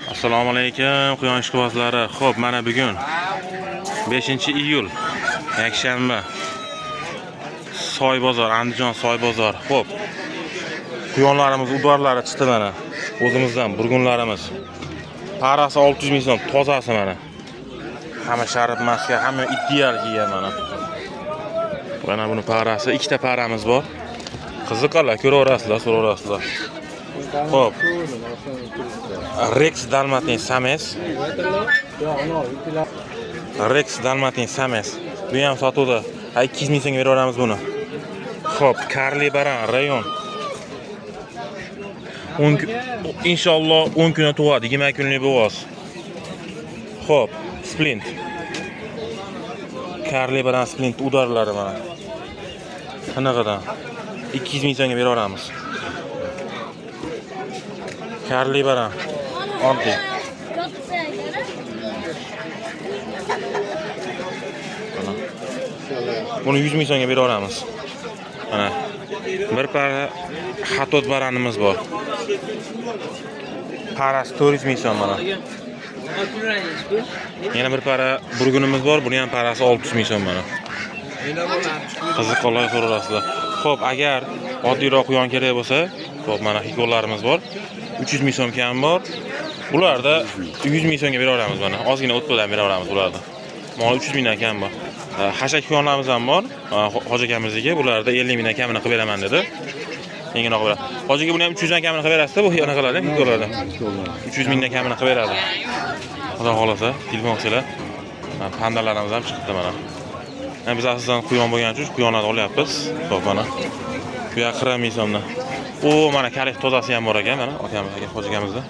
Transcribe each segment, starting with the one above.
Assalomu alaykum quyosh ishqibozlari. Xo'p, mana bugun 5-iyul yakshanba. Soy bozor, Andijon soy bozor. Xo'p. Quyonlarimiz udorlari chiqdi mana. O'zimizdan burgunlarimiz. Parasi 600 ming so'm, tozasi mana. Hamma sharif maska, hamma ideal kelgan mana. Mana buni parasi, ikkita paramiz bor. Qiziqarlar, ko'raverasizlar, so'raverasizlar. Xo'p. Rex Dalmatin Sames. Rex Dalmatin Sames. Bu ham sotuvda. 200 ming so'mga beraveramiz buni. Xo'p, Karli Baran rayon. Inshaalloh 10 kun tug'adi, 20 kunlik bo'voz. Xo'p, Splint. Karli Baran Splint udorlari mana. Qanaqadan? 200 ming so'mga beraveramiz. Karli Baran. Oddiy. Buni 100 ming so'mga beraveramiz. Mana bir para xatot baranimiz bor. Parasi 400 ming so'm mana. Yana bir para burgunimiz bor, buni ham parasi 600 ming so'm mana. Qiziqarlar so'rasizlar. Xo'p, agar oddiyroq quyon kerak bo'lsa, xo'p, mana hikollarimiz bor. 300 ming so'm kam bor. Bularda 100 ming so'mga beraveramiz mana. Ozgina o't bilan beraveramiz bularda. Mana 300 mingdan kam bor. Hashak quyonlarimiz ham bor. Hoji akamizga bularda 50 mingdan kamini qilib beraman dedi. Menga noqib beradi. Hojiga buni ham 300 dan kamini qilib berasiz-da, bu anaqalarni hikollarda. 300 mingdan kamini qilib beradi. Xudo xolasa, telefon qilinglar. Pandalarimiz ham chiqdi mana. Biz asosan quyon bo'lgan uchun quyonlarni olyapmiz. Xo'p mana. Bu yoq 40 ming so'mdan. Mana kalif tozasi ham bor ekan mana, akamizga, hoji akamizda.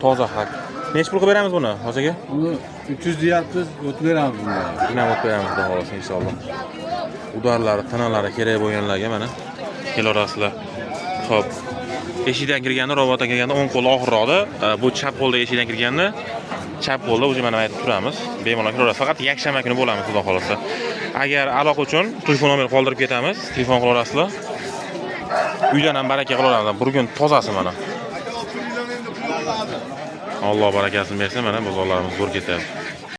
Toza haq. Nech pul qilib beramiz buni, hojiga? Buni 300 deyapmiz, o'tib beramiz buni. Yana o'tib beramiz, xudo xolasa inshaalloh. Udorlari, tanalari kerak bo'lganlarga mana kelaverasizlar. Xo'p. Eshikdan kirganda, robotdan kirganda o'ng qo'l oxirroqda, bu chap qo'lda eshikdan kirganda, chap qo'lda o'zi mana aytib turamiz. Bemalol kiraverasiz. Faqat yakshanba kuni bo'lamiz, xudo xolasa. Agar aloqa uchun telefon nomer qoldirib ketamiz, telefon qilaverasizlar. Uydan ham baraka qilaveramiz. Bugun tozasi mana. Alloh barakasini bersin, mana bozorlarimiz zo'r ketyapti.